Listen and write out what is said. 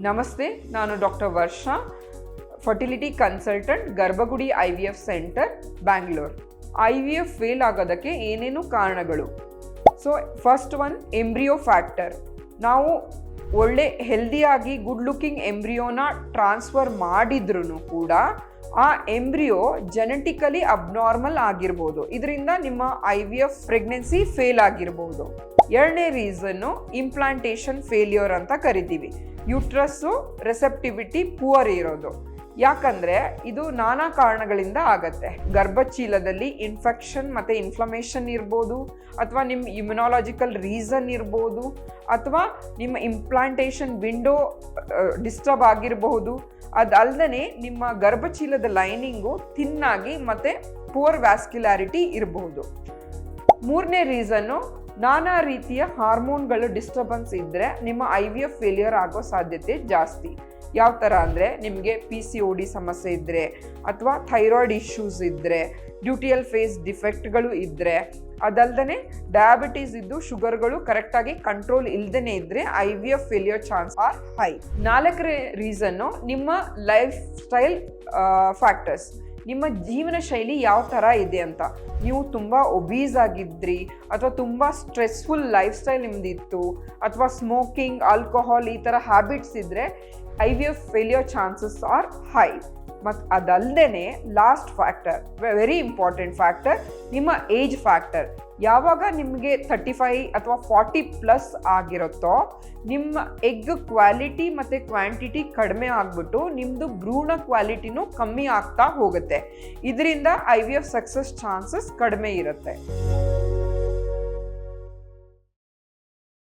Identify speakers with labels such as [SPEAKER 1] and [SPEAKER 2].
[SPEAKER 1] ನಮಸ್ತೆ, ನಾನು ಡಾಕ್ಟರ್ ವರ್ಷಾ, fertility consultant, ಗರ್ಭಗುಡಿ IVF centre, Bangalore. IVF fail ಆಗೋದಕ್ಕೆ ಏನೇನು ಕಾರಣಗಳು? So first one, embryo factor. ನಾವು ಒಳ್ಳೆ ಹೆಲ್ದಿಯಾಗಿ ಗುಡ್ ಲುಕಿಂಗ್ ಎಂಬ್ರಿಯೋನ ಟ್ರಾನ್ಸ್ಫರ್ ಮಾಡಿದ್ರೂ ಕೂಡ ಆ ಎಂಬ್ರಿಯೋ ಜೆನೆಟಿಕಲಿ ಅಬ್ನಾರ್ಮಲ್ ಆಗಿರ್ಬೋದು. ಇದರಿಂದ ನಿಮ್ಮ IVF ಪ್ರೆಗ್ನೆನ್ಸಿ ಫೇಲ್ ಆಗಿರ್ಬೋದು. ಎರಡನೇ ರೀಸನ್ನು ಇಂಪ್ಲಾಂಟೇಷನ್ ಫೇಲ್ಯೂರ್ ಅಂತ ಕರಿತೀವಿ. ಯೂಟ್ರಸ್ಸು ರೆಸೆಪ್ಟಿವಿಟಿ ಪುವರ್ ಇರೋದು. ಯಾಕಂದರೆ ಇದು ನಾನಾ ಕಾರಣಗಳಿಂದ ಆಗತ್ತೆ. ಗರ್ಭಚೀಲದಲ್ಲಿ ಇನ್ಫೆಕ್ಷನ್ ಮತ್ತು ಇನ್ಫ್ಲಮೇಷನ್ ಇರ್ಬೋದು, ಅಥವಾ ನಿಮ್ಮ ಇಮ್ಯುನಾಲಜಿಕಲ್ ರೀಸನ್ ಇರ್ಬೋದು, ಅಥವಾ ನಿಮ್ಮ ಇಂಪ್ಲಾಂಟೇಷನ್ ವಿಂಡೋ ಡಿಸ್ಟರ್ಬ್ ಆಗಿರಬಹುದು. ಅದಲ್ಲದೆ ನಿಮ್ಮ ಗರ್ಭಚೀಲದ ಲೈನಿಂಗು ಥಿನ್ನಾಗಿ ಮತ್ತು ಪುವರ್ ವ್ಯಾಸ್ಕ್ಯುಲಾರಿಟಿ ಇರಬಹುದು. ಮೂರನೇ ರೀಸನ್ನು, ನಾನಾ ರೀತಿಯ ಹಾರ್ಮೋನ್ಗಳು ಡಿಸ್ಟರ್ಬೆನ್ಸ್ ಇದ್ದರೆ ನಿಮ್ಮ IVF ಫೇಲ್ಯೂರ್ ಆಗೋ ಸಾಧ್ಯತೆ ಜಾಸ್ತಿ. ಯಾವ ಥರ ಅಂದರೆ, ನಿಮಗೆ PCOD ಸಮಸ್ಯೆ ಇದ್ದರೆ, ಅಥವಾ ಥೈರಾಯ್ಡ್ ಇಶ್ಯೂಸ್ ಇದ್ದರೆ, ಡ್ಯೂಟಿಯಲ್ ಫೇಸ್ ಡಿಫೆಕ್ಟ್ಗಳು ಇದ್ದರೆ, ಅದಲ್ಲದೆ ಡಯಾಬಿಟೀಸ್ ಇದ್ದು ಶುಗರ್ಗಳು ಕರೆಕ್ಟಾಗಿ ಕಂಟ್ರೋಲ್ ಇಲ್ಲದೇ ಇದ್ದರೆ IVF failure chance are high. ನಾಲ್ಕನೇ ರೀಸನ್ನು, ನಿಮ್ಮ ಲೈಫ್ ಸ್ಟೈಲ್ ಫ್ಯಾಕ್ಟರ್ಸ್. ನಿಮ್ಮ ಜೀವನ ಶೈಲಿ ಯಾವ ಥರ ಇದೆ ಅಂತ. ನೀವು ತುಂಬ ಒಬೀಸ್ ಆಗಿದ್ರಿ, ಅಥವಾ ತುಂಬ ಸ್ಟ್ರೆಸ್ಫುಲ್ ಲೈಫ್ ಸ್ಟೈಲ್ ನಿಮ್ದಿತ್ತು, ಅಥವಾ ಸ್ಮೋಕಿಂಗ್, ಆಲ್ಕೋಹಾಲ್ ಈ ಥರ ಹ್ಯಾಬಿಟ್ಸ್ ಇದ್ದರೆ IVF failure chances are high. ಮತ್ತು ಅದಲ್ಲದೆ last factor, very important factor, ನಿಮ್ಮ ಏಜ್ ಫ್ಯಾಕ್ಟರ್. ಯಾವಾಗ ನಿಮಗೆ 35 ಅಥವಾ 40+ ಆಗಿರುತ್ತೋ ನಿಮ್ಮ ಎಗ್ ಕ್ವಾಲಿಟಿ ಮತ್ತು ಕ್ವಾಂಟಿಟಿ ಕಡಿಮೆ ಆಗಿಬಿಟ್ಟು ನಿಮ್ಮದು ಭ್ರೂಣ ಕ್ವಾಲಿಟಿನೂ ಕಮ್ಮಿ ಆಗ್ತಾ ಹೋಗುತ್ತೆ. ಇದರಿಂದ IVF ಸಕ್ಸಸ್ ಚಾನ್ಸಸ್ ಕಡಿಮೆ ಇರುತ್ತೆ.